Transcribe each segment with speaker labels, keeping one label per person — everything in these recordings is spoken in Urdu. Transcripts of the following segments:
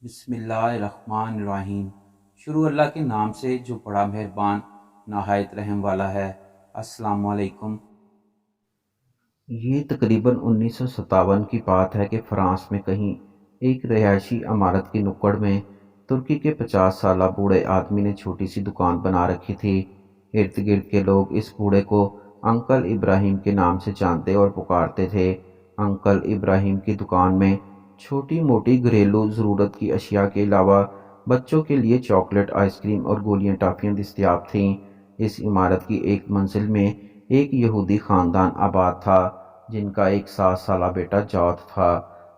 Speaker 1: بسم اللہ الرحمن الرحیم۔ شروع اللہ کے نام سے جو بڑا مہربان نہایت رحم والا ہے۔ السلام علیکم۔ یہ تقریباً 1957 کی بات ہے کہ فرانس میں کہیں ایک رہائشی عمارت کی نکڑ میں ترکی کے 50 سالہ بوڑھے آدمی نے چھوٹی سی دکان بنا رکھی تھی۔ ارد گرد کے لوگ اس بوڑھے کو انکل ابراہیم کے نام سے جانتے اور پکارتے تھے۔ انکل ابراہیم کی دکان میں چھوٹی موٹی گھریلو ضرورت کی اشیاء کے علاوہ بچوں کے لیے چاکلیٹ، آئس کریم اور گولیاں ٹافیاں دستیاب تھیں۔ اس عمارت کی ایک منزل میں ایک یہودی خاندان آباد تھا جن کا ایک 7 سالہ بیٹا جارج تھا۔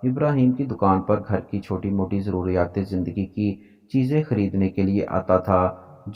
Speaker 1: ابراہیم کی دکان پر گھر کی چھوٹی موٹی ضروریات زندگی کی چیزیں خریدنے کے لیے آتا تھا۔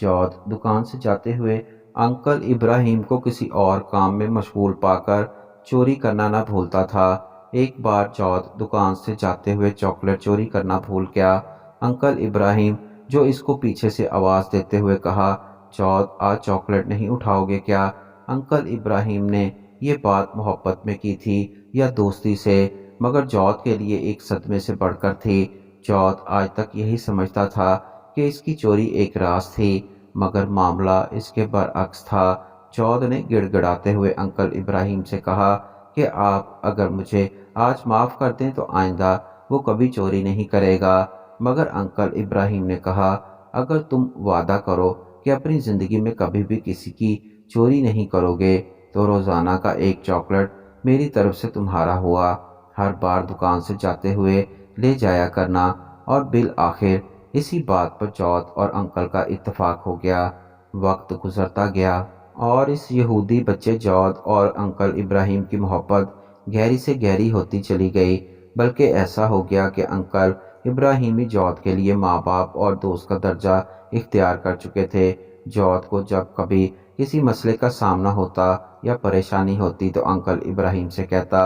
Speaker 1: جارج دکان سے جاتے ہوئے انکل ابراہیم کو کسی اور کام میں مشغول پا کر چوری کرنا نہ بھولتا تھا۔ ایک بار جارج دکان سے جاتے ہوئے چاکلیٹ چوری کرنا بھول گیا۔ انکل ابراہیم جو اس کو پیچھے سے آواز دیتے ہوئے کہا، جارج آج چاکلیٹ نہیں اٹھاؤ گے کیا؟ انکل ابراہیم نے یہ بات محبت میں کی تھی یا دوستی سے، مگر جارج کے لیے ایک صدمے سے بڑھ کر تھی۔ جارج آج تک یہی سمجھتا تھا کہ اس کی چوری ایک راز تھی، مگر معاملہ اس کے برعکس تھا۔ جارج نے گڑ گڑاتے ہوئے انکل ابراہیم سے کہا کہ آپ اگر مجھے آج معاف کر دیں تو آئندہ وہ کبھی چوری نہیں کرے گا۔ مگر انکل ابراہیم نے کہا، اگر تم وعدہ کرو کہ اپنی زندگی میں کبھی بھی کسی کی چوری نہیں کرو گے تو روزانہ کا ایک چاکلیٹ میری طرف سے تمہارا ہوا، ہر بار دکان سے جاتے ہوئے لے جایا کرنا۔ اور بالآخر اسی بات پر جارج اور انکل کا اتفاق ہو گیا۔ وقت گزرتا گیا اور اس یہودی بچے جارج اور انکل ابراہیم کی محبت گہری سے گہری ہوتی چلی گئی، بلکہ ایسا ہو گیا کہ انکل ابراہیم جارج کے لیے ماں باپ اور دوست کا درجہ اختیار کر چکے تھے۔ جارج کو جب کبھی کسی مسئلے کا سامنا ہوتا یا پریشانی ہوتی تو انکل ابراہیم سے کہتا۔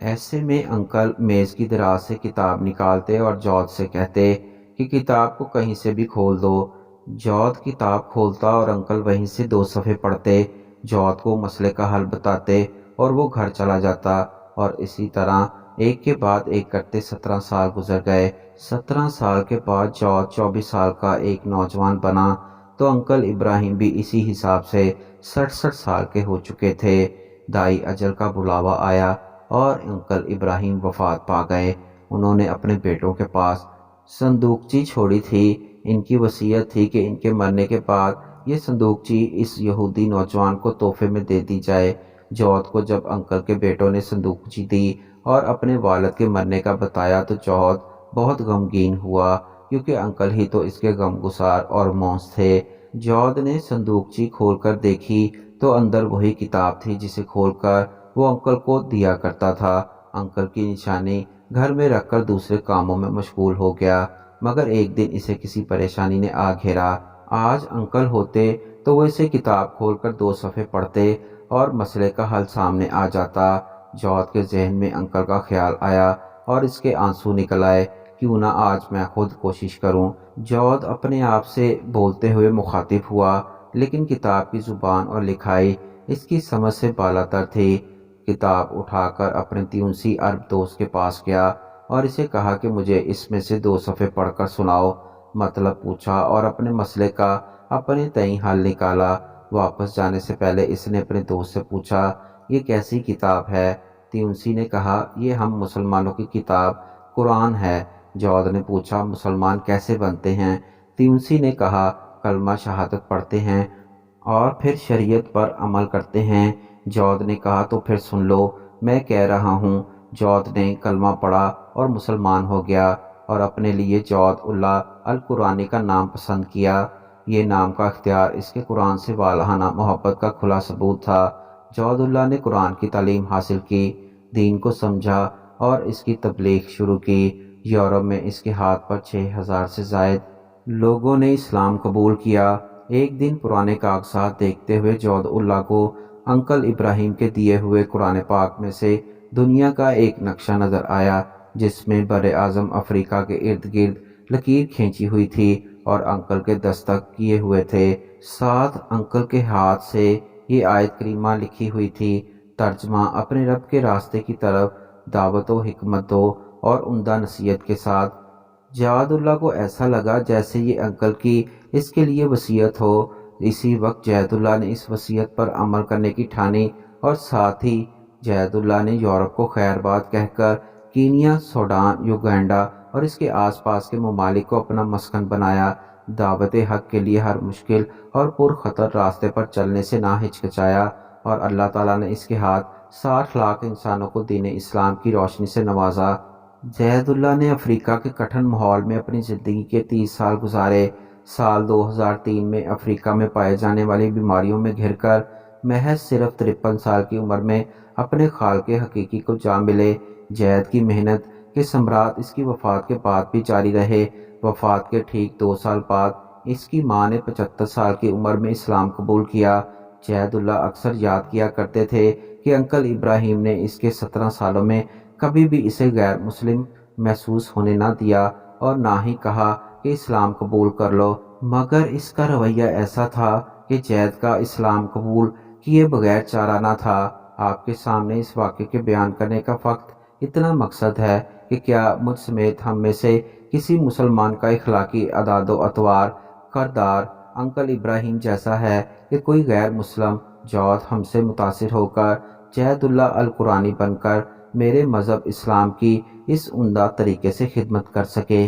Speaker 1: ایسے میں انکل میز کی دراز سے کتاب نکالتے اور جارج سے کہتے کہ کتاب کو کہیں سے بھی کھول دو۔ جارج کتاب کھولتا اور انکل وہیں سے 2 صفحے پڑھتے، جارج کو مسئلے کا حل بتاتے اور وہ گھر چلا جاتا، اور اسی طرح ایک کے بعد ایک کرتے 17 سال گزر گئے۔ 17 سال کے بعد جارج 24 سال کا ایک نوجوان بنا تو انکل ابراہیم بھی اسی حساب سے 66 سال کے ہو چکے تھے۔ دائی اجل کا بلاوا آیا اور انکل ابراہیم وفات پا گئے۔ انہوں نے اپنے بیٹوں کے پاس صندوقچی چھوڑی تھی۔ ان کی وصیت تھی کہ ان کے مرنے کے بعد یہ صندوقچی اس یہودی نوجوان کو تحفے میں دے دی جائے۔ جارج کو جب انکل کے بیٹوں نے صندوقچی دی اور اپنے والد کے مرنے کا بتایا تو جارج بہت غمگین ہوا، کیونکہ انکل ہی تو اس کے غمگسار اور مونس تھے۔ جارج نے صندوقچی کھول کر دیکھی تو اندر وہی کتاب تھی جسے کھول کر وہ انکل کو دیا کرتا تھا۔ انکل کی نشانی گھر میں رکھ کر دوسرے کاموں میں مشغول ہو گیا، مگر ایک دن اسے کسی پریشانی نے آ گھیرا۔ آج انکل ہوتے تو وہ اسے کتاب کھول کر 2 صفحے پڑھتے اور مسئلے کا حل سامنے آ جاتا۔ جارج کے ذہن میں انکل کا خیال آیا اور اس کے آنسو نکل آئے، کیوں نہ آج میں خود کوشش کروں۔ جارج اپنے آپ سے بولتے ہوئے مخاطب ہوا، لیکن کتاب کی زبان اور لکھائی اس کی سمجھ سے بالاتر تھی۔ کتاب اٹھا کر اپنے 23 عرب دوست کے پاس گیا اور اسے کہا کہ مجھے اس میں سے 2 صفحے پڑھ کر سناؤ۔ مطلب پوچھا اور اپنے مسئلے کا اپنے تئیں حل نکالا۔ واپس جانے سے پہلے اس نے اپنے دوست سے پوچھا، یہ کیسی کتاب ہے؟ تیونسی نے کہا، یہ ہم مسلمانوں کی کتاب قرآن ہے۔ جارج نے پوچھا، مسلمان کیسے بنتے ہیں؟ تیونسی نے کہا، کلمہ شہادت پڑھتے ہیں اور پھر شریعت پر عمل کرتے ہیں۔ جارج نے کہا، تو پھر سن لو، میں کہہ رہا ہوں۔ جارج نے کلمہ پڑھا اور مسلمان ہو گیا اور اپنے لیے جارج اللہ القرآنی کا نام پسند کیا۔ یہ نام کا اختیار اس کے قرآن سے والہانہ محبت کا کھلا ثبوت تھا۔ جارج اللہ نے قرآن کی تعلیم حاصل کی، دین کو سمجھا اور اس کی تبلیغ شروع کی۔ یورپ میں اس کے ہاتھ پر 6000 سے زائد لوگوں نے اسلام قبول کیا۔ ایک دن پرانے کاغذات دیکھتے ہوئے جارج اللہ کو انکل ابراہیم کے دیے ہوئے قرآن پاک میں سے دنیا کا ایک نقشہ نظر آیا، جس میں بر اعظم افریقہ کے ارد گرد لکیر کھینچی ہوئی تھی اور انکل کے دستخط کیے ہوئے تھے۔ ساتھ انکل کے ہاتھ سے یہ آیت کریمہ لکھی ہوئی تھی، ترجمہ، اپنے رب کے راستے کی طرف دعوت و حکمت دو اور عمدہ نصیحت کے ساتھ جواد اللہ کو ایسا لگا جیسے یہ انکل کی اس کے لیے وصیت ہو۔ اسی وقت جید اللہ نے اس وصیت پر عمل کرنے کی ٹھانی اور ساتھ ہی جید اللہ نے یورپ کو خیر باد کہہ کر کینیا، سوڈان، یوگینڈا اور اس کے آس پاس کے ممالک کو اپنا مسکن بنایا۔ دعوت حق کے لیے ہر مشکل اور پرخطر راستے پر چلنے سے نہ ہچکچایا اور اللہ تعالیٰ نے اس کے ہاتھ 60 لاکھ انسانوں کو دین اسلام کی روشنی سے نوازا۔ زید اللہ نے افریقہ کے کٹھن ماحول میں اپنی زندگی کے 30 سال گزارے۔ سال 2003 میں افریقہ میں پائے جانے والی بیماریوں میں گھر کر محض صرف 53 سال کی عمر میں اپنے خالق حقیقی کو جا ملے۔ زید کی محنت کے ثمرات اس کی وفات کے بعد بھی جاری رہے۔ وفات کے ٹھیک 2 سال بعد اس کی ماں نے 75 سال کی عمر میں اسلام قبول کیا۔ زید اللہ اکثر یاد کیا کرتے تھے کہ انکل ابراہیم نے اس کے 17 سالوں میں کبھی بھی اسے غیر مسلم محسوس ہونے نہ دیا اور نہ ہی کہا کہ اسلام قبول کر لو، مگر اس کا رویہ ایسا تھا کہ زید کا اسلام قبول کیے بغیر چارہ نہ تھا۔ آپ کے سامنے اس واقعے کے بیان کرنے کا فقط اتنا مقصد ہے کہ کیا مجھ سمیت ہم میں سے کسی مسلمان کا اخلاقی اعداد و اطوار کردار انکل ابراہیم جیسا ہے کہ کوئی غیر مسلم جواد ہم سے متاثر ہو کر زید اللہ القرآنی بن کر میرے مذہب اسلام کی اس عمدہ طریقے سے خدمت کر سکے۔